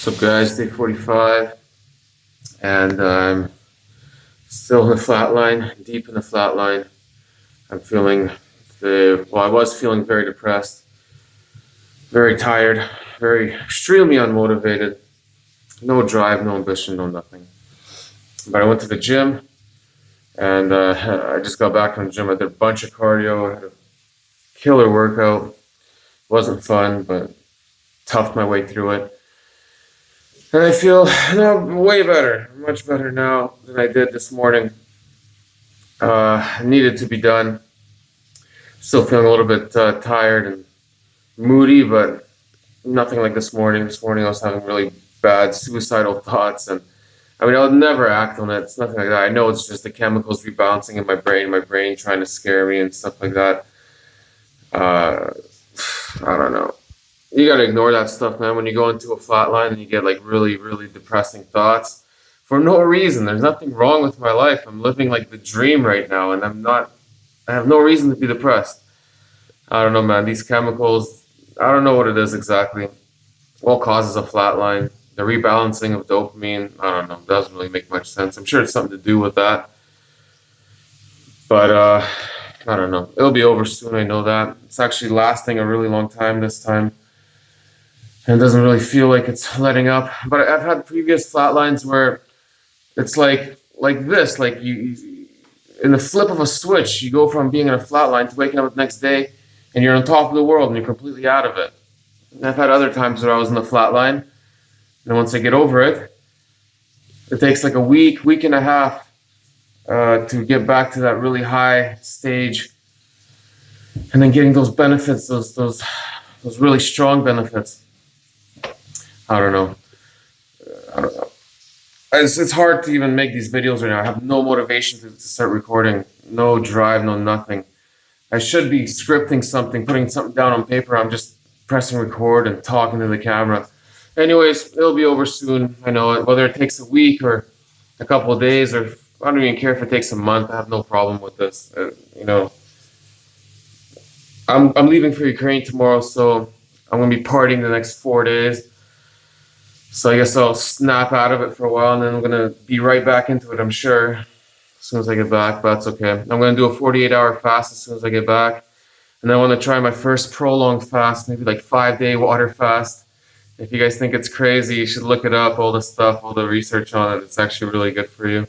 What's up, guys? Day 45, and I'm still in the flatline, deep in the flatline. I'm feeling I was feeling very depressed, very tired, very extremely unmotivated, no drive, no ambition, no nothing. But I went to the gym, and I just got back from the gym. I did a bunch of cardio, I had a killer workout. Wasn't fun, but toughed my way through it. And I feel way better, much better now than I did this morning. Needed to be done. Still feeling a little bit tired and moody, but nothing like this morning. This morning I was having really bad suicidal thoughts, and I mean I would never act on it. It's nothing like that. I know it's just the chemicals rebalancing in my brain trying to scare me and stuff like that. Uh, I don't know. You gotta ignore that stuff, man. When you go into a flat line and you get like really, really depressing thoughts for no reason. There's nothing wrong with my life. I'm living like the dream right now, and I have no reason to be depressed. I don't know, man. These chemicals, I don't know what it is exactly. What causes a flat line? The rebalancing of dopamine, I don't know. Doesn't really make much sense. I'm sure it's something to do with that. But I don't know. It'll be over soon, I know that. It's actually lasting a really long time this time. And it doesn't really feel like it's letting up. But I've had previous flatlines where it's like this, like you in the flip of a switch, you go from being in a flatline to waking up the next day and you're on top of the world and you're completely out of it. And I've had other times where I was in the flatline, and then once I get over it, it takes like a week and a half to get back to that really high stage, and then getting those benefits, those really strong benefits. I don't know. I don't know. It's hard to even make these videos right now. I have no motivation to start recording, no drive, no nothing. I should be scripting something, putting something down on paper. I'm just pressing record and talking to the camera. Anyways, it'll be over soon. I know it. Whether it takes a week or a couple of days, or I don't even care if it takes a month. I have no problem with this. I'm leaving for Ukraine tomorrow, so I'm gonna be partying the next 4 days. So I guess I'll snap out of it for a while, and then I'm gonna be right back into it, I'm sure, as soon as I get back. But that's okay. I'm gonna do a 48-hour fast as soon as I get back, and then I want to try my first prolonged fast, maybe like 5-day water fast. If you guys think it's crazy, you should look it up. All the stuff, all the research on it. It's actually really good for you.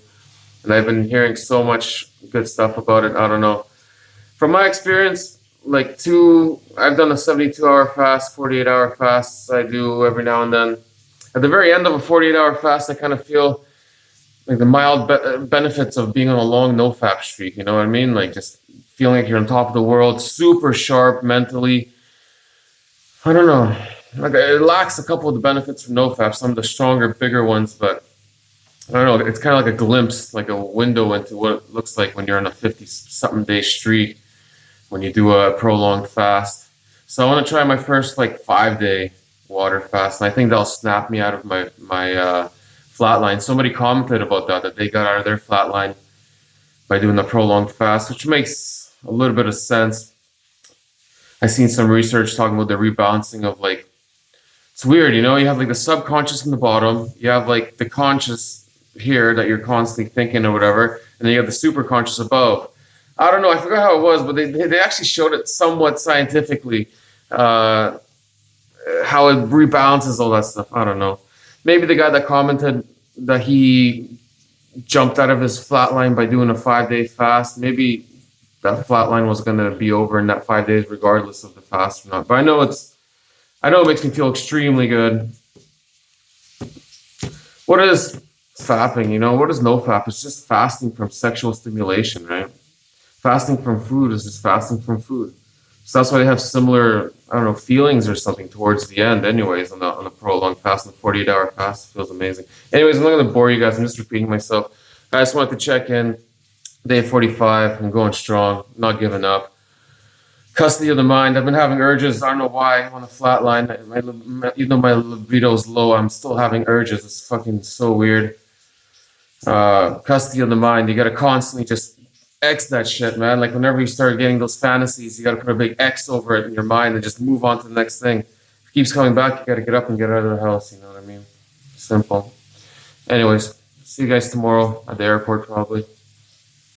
And I've been hearing so much good stuff about it. I don't know. From my experience, I've done a 72-hour fast, 48-hour fasts. I do every now and then. At the very end of a 48-hour fast, I kind of feel like the mild benefits of being on a long nofap streak. You know what I mean? Like just feeling like you're on top of the world, super sharp mentally. I don't know. Like it lacks a couple of the benefits from nofap, some of the stronger, bigger ones, but I don't know. It's kind of like a glimpse, like a window into what it looks like when you're on a 50-something day streak, when you do a prolonged fast. So I want to try my first 5-day water fast, and I think that'll snap me out of my flatline. Somebody commented about that they got out of their flatline by doing the prolonged fast, which makes a little bit of sense. I've seen some research talking about the rebalancing of it's weird, you have the subconscious in the bottom, you have the conscious here that you're constantly thinking or whatever, and then you have the super conscious above. I don't know, I forgot how it was, but they actually showed it somewhat scientifically, how it rebalances all that stuff. I don't know. Maybe the guy that commented that he jumped out of his flatline by doing a 5-day fast, maybe that flatline was going to be over in that 5 days regardless of the fast or not. But I know it makes me feel extremely good. What is fapping? What is nofap? It's just fasting from sexual stimulation, right? Fasting from food is just fasting from food. So that's why they have similar, I don't know, feelings or something towards the end anyways on the prolonged fast. On the 48-hour fast, it feels amazing. Anyways, I'm not going to bore you guys. I'm just repeating myself. I just wanted to check in. Day 45. I'm going strong. Not giving up. Custody of the mind. I've been having urges. I don't know why. I'm on a flat line. Even though my libido is low, I'm still having urges. It's fucking so weird. Custody of the mind. You got to constantly just X that shit, man. Like whenever you start getting those fantasies, you got to put a big X over it in your mind and just move on to the next thing. If it keeps coming back, you got to get up and get out of the house. You know what I mean? Simple. Anyways, see you guys tomorrow at the airport probably.